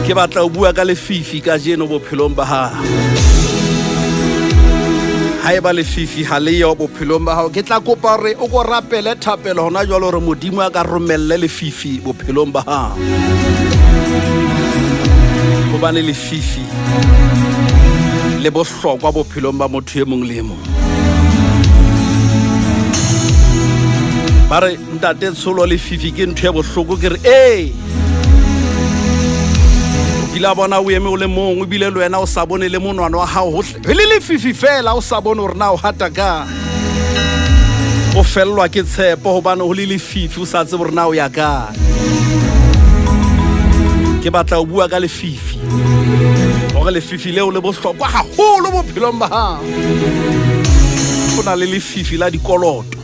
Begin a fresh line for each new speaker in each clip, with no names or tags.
ke batla o bua ka Lefifi ka jeno bophelong ba hao. Haeba Lefifi ha le yo bophelong ba hao, ke tla kopa re o go rapele thapelo hona jwalo re modimo a ka romelle Lefifi bophelong ba hao. Hobane Lefifi le bohlokwa bophelong ba motho e mong le mong. Bare ntate Tsholo Lefifi ke ntho e bohloko ke re ila bona o eme o le mong o bile le wena o sa bone le monwana wa hao hohle le Lefifi fela o sa bone hore na o hata ka o fellwa ke tshepo hobane ho le Lefifi o sa tsebe hore na o ya ka. Ke batla o bua ka Lefifi hore Lefifi leo le bohlokwa haholo bophelong ba hao. Ho na le Lefifi la dikoloto,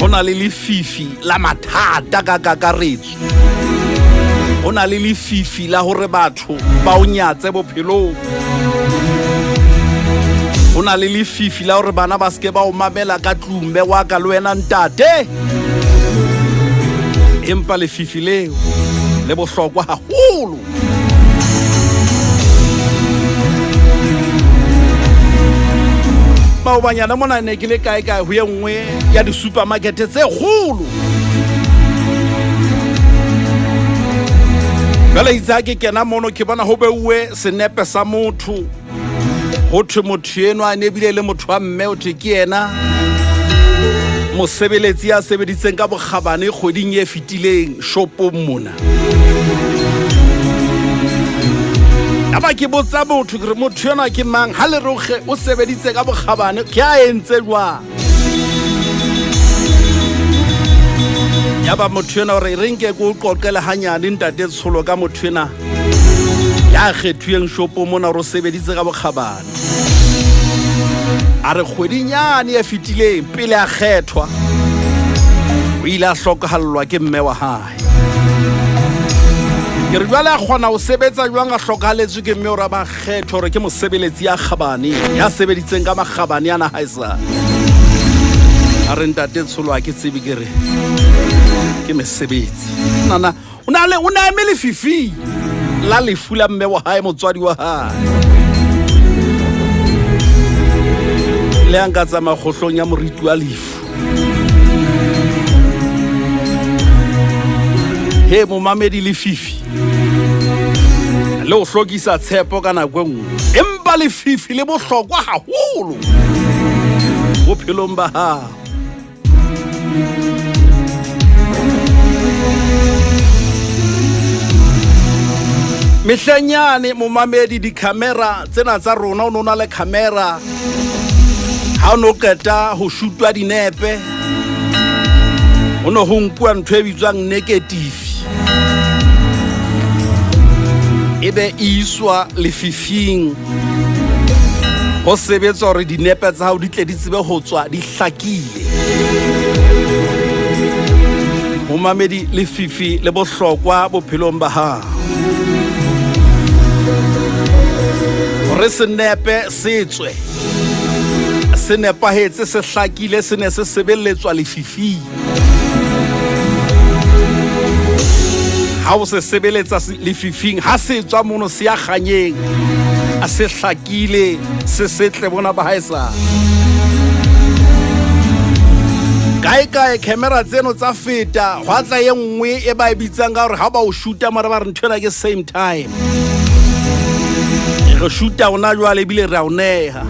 ho na le Lefifi la mathata ka kakaretso, ho na le Lefifi la hore batho ba o nyatse bophelong, ho na le Lefifi la hore bana ba ske ba o mamela ka tlumbe wa ka le wena ntate. Empa Lefifi leo le bohlokwa haholo. Ba o banyana mona ne ke le kae ho ye nngwe ya di supermarket tse kgolo. Bale izake kena mono ke bona ho beuwe senepe sa motho. Ho thwe motho eno a ne bile le motho wa mme o thwe ke yena mosebeletsi ya sebeditseng ka bokgabane kgweding e fetileng shopong mona. Aba ke botsa motho ke re motho yona ke mang ha le roge o sebeditse ka bokgabane ke a entse jwa. Yaba motho yona re renke go qoqela hanyane ntate Tsholo ka motho yona ya kgethueng shopong mona ro sebeditse ka bokgabane. A re kgwedinyane e fetileng pele a kgethwa o ile a hlokahallwa ke mme wa hae. Ke re jwale a kgona ho sebetsa jwang a hlokahalletswe ke mme hore ba kgethwa hore ke mosebeletsi ya kgabane ya sebeditseng ka makgabane yana haisa. A re ntate Tsholo a ke tsebe ke re ke mesebetsi nana o na eme Lefifi la lefu la mme wa hae motswadi wa hae. Le anga tsa makgohlong ya moriti wa lefu. He momamedi Lefifi le o hlokisa tshepo ka nako e nngwe, empa Lefifi le bohlokwa haholo bophelong ba hao. Mehlenyane momamedi di-camera tsena tsa rona o nona le camera ha o no qeta ho shootwa dinepe o no ho nkuwa ntho e bitswang negative ebe iswa Lefifing ho sebetsa hore dinepe tsa hao di tle di tsebe ho tswa di hlakile. Momamedi Lefifi le bohlokwa bophelong ba hao. Re senepe se tswe se nepahetse se hlakile se ne se sebelletswa Lefifi. Ha o se sebeletsa Lefifing ha se tswa mono se ya kganyeng a se hlakile se setle bona ba haesa. Kae camera tseno tsa feta hwa tla ye nngwe e ba e bitsang ka hore ha ba o shoota mara ba re nthwena ke same time. Re shoota ona jwale bile re a oneha.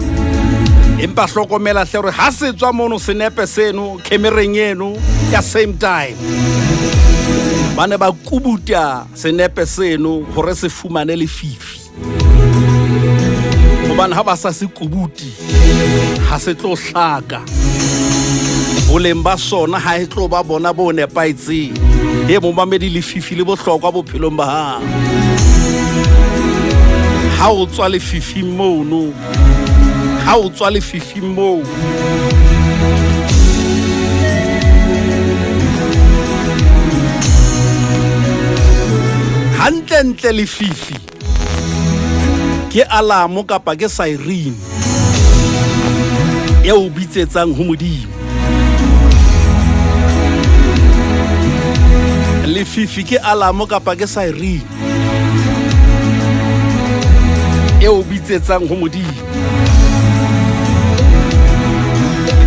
Empa hlokomela hle hore ha se tswa mono senepe seno camereng eno ya same time. Bane ba kubuta senepe seno hore se fumane Lefifi. Hobane ha ba sa se kubuti ha se tlo hlaka. Boleng ba sona ha e tlo ba bona bo nepaitseng. He momamedi Lefifi le bohlokwa bophelong ba hao. Ha o tswa Lefifi mono, ha o tswa Lefifi moo, hantle Lefifi ke alamo kapa ke siren e o bitsetsang ho Modimo. Lefifi ke alamo kapa ke siren e o bitsetsang ho modimo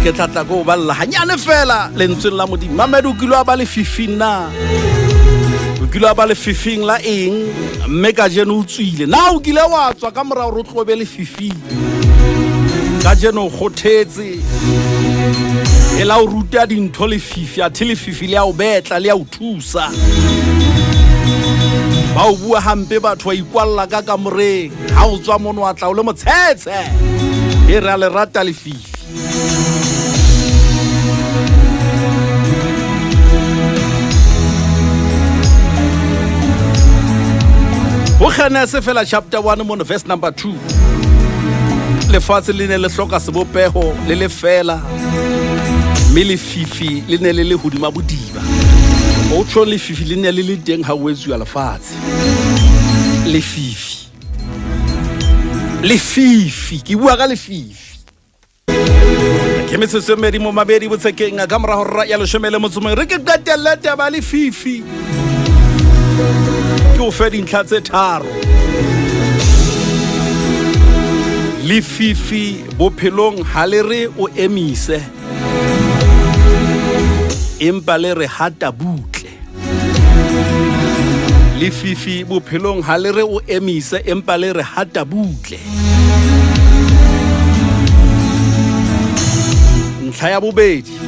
ke tlatla go balla hanyane fela lentsweng la modimo mamedu kilwa ba Lefifi na kilwa ba Lefifing la eng mme ka jeno utswile na o kile wa tswa ka mora ro tlobe Lefifi ka jeno khothetse ela o ruta dintho Lefifi a Lefifi le a o betla le a o thusa ba o bua hampe batho wa ikwalla ka kamoreng ha o tswa mono wa tla o le motshetse e re a le rata Lefifi o Genesis fela chapter 1 mono verse number 2 lefatshe le ne le hloka sebopeho le le fela mme Lefifi le ne le hodima bodiba o tshwa Lefifi le ne le teng ha o etsuwa lefatshe Lefifi ke bua ka Lefifi ke metse medi mo mabedi botsekeng ka mora hora ya leshomele motsomong re ke qetella taba Lefifi ke o fe dintlha tse tharo Lefifi bophelong ha le re o emise empa le re hata butle Lefifi bophelong ha le re o emise empa le re hata butle ntlha ya bobedi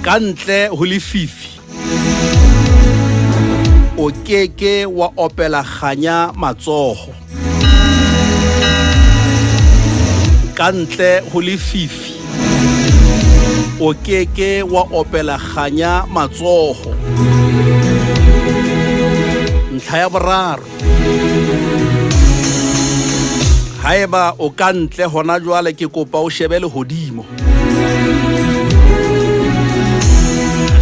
kantle ho Lefifi o keke wa opela khanya matsoho kantle ho Lefifi o keke wa opela khanya matsoho ntlha ya boraro haeba o kantle hona jwale ke kopa o shebele hodimo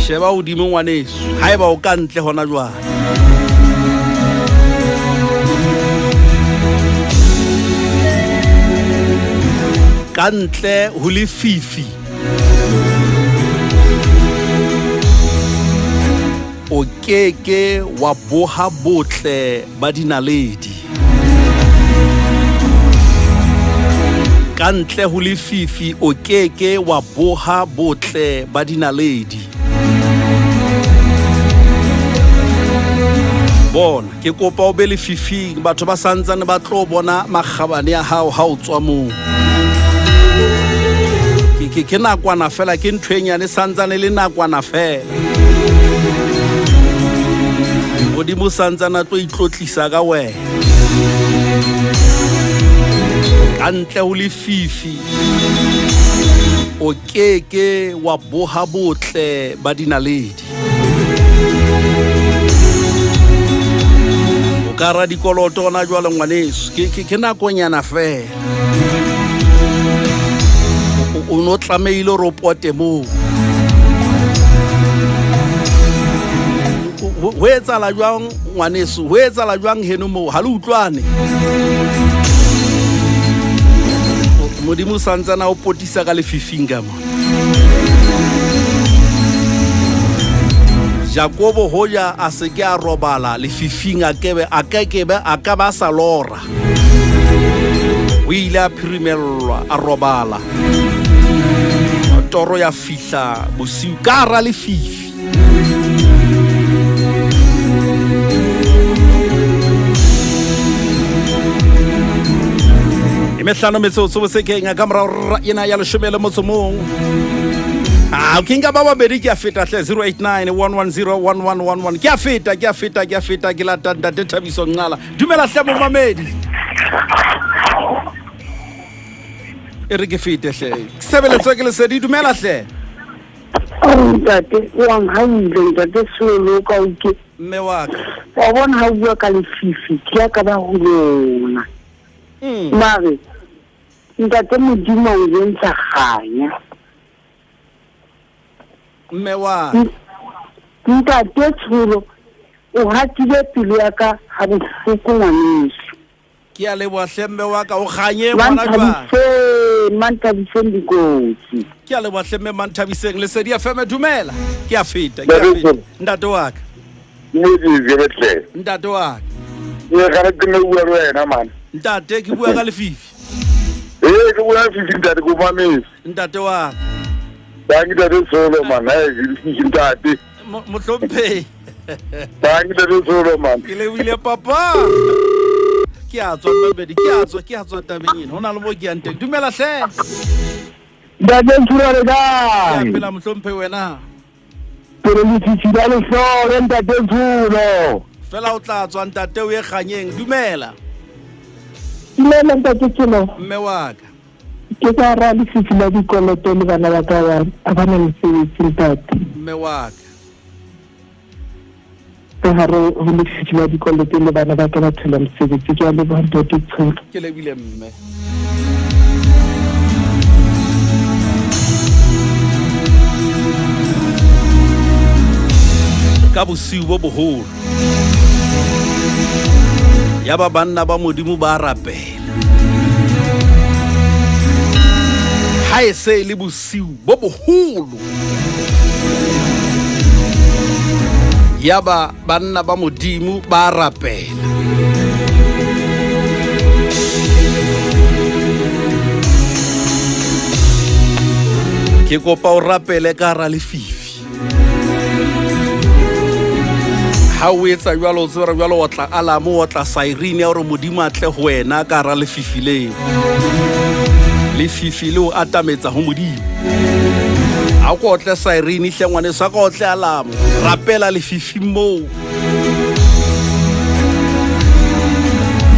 sheba hodimo ngwaneso haeba o kantle hona jwale kantle ho Lefifi o keke wa boha botle ba dinaledi kantle ho Lefifi o keke wa boha botle ba dinaledi bona ke kopa o be Lefifi batho ba santsane ba tlo bona magabane ya hao ha o tswa mo ke nakwana fela ke ntwenyane santsane le nakwana fela modimo santsana tlo itlotlisa ka wena kantle ho Lefifi o keke wa boha botle ba dinaledi o ka ra dikoloto ona jwale ngwaneso ke nakonyana fela o no tlameile ro pote mo ho etsa la jwang ngwaneso ho etsa la jwang heno mo ha le utlwane modimo santsana o potisa ka Lefifi ngama Jakobo hoja a se ke a robala Lefifi akekebe a ka ba sa lora o ile a phirimelwa a robala toro ya fihla bosiu ka ra Lefifi mehlano metsotso bosekeng ka mora ena ya leshomele motsomong ke nka ba babedi ke a feta 089 110 1111 ke a feta ke la tanda Thabiso Nqala dumela hle mo mamedi ere ke fete hle sebeletso ke le sedi dumela hle
ntate wa nghaile ntate solo ka uke
mme wa ka
wa bona ha bua ka Lefifi ke ya ka ba ho lona mare ntate modimo o yentsa khanya
mme wa
ntate tshulo o hatile pelo ya ka ha bohloko ngwaneso
ke a leboha hle mme wa ka o khanye ngwana jwa
Manthabiseng dikotsi.
Ke a leboha hle mme Manthabiseng Lesedi FM dumela. Ke a feta, ntate wa ka. Ntate wa ka.
Ga ke ne bua le wena man.
Ntate ke bua ka Lefifi.
Ke bua Lefifi ntate ko mamisi.
Ntate wa ka.
Ba ke ntate solo man, ntate.
Mohlompe.
Ba ke ntate solo man.
Ke lebile papa. Ke a tswa mbedi, ke a tswa tabeng ena. Hona le mo ke yang teng. Dumela hle.
Ntate Thula le
Ya
kae?
phela mohlompe wena.
Pele Lefifi ba le hlole ntate Thula.
Fela o tla tswa ntate o ye kganyeng. Dumela.
Dumela ntate Thula.
Mme wa ka.
Ke ka ra Lefifi la dikoloto le bana ba ka a bana le sebetsi ntate.
Mme wa ka.
Ke ha re ho Lefifi la dikoloto le bana ba ka ba thola mosebetsi ke a leboha ntate Thula.
Ke lebile mme. Ka bosiu bo boholo ya ba banna ba modimo ba rapela ha e se le bosiu bo boholo ya ba banna ba modimo ba rapela ke kopa o rapele ka ra Lefifi ha o etsa jwalo o tsere jwalo o tla alamo o tla siren ya hore modimo a tle ho wena ka ra Lefifi leo Lefifi leo atametsa ho modimo ha o tle siren hle ngwane sa ka o tle alamo rapela Lefifi mo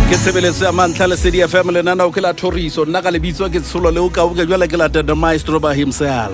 ke sebeletso ya mantla Lesedi FM le nana o ke la Thoriso nna ka lebitso ke tsholo le o ka o ke jwale ke la the maestro by himself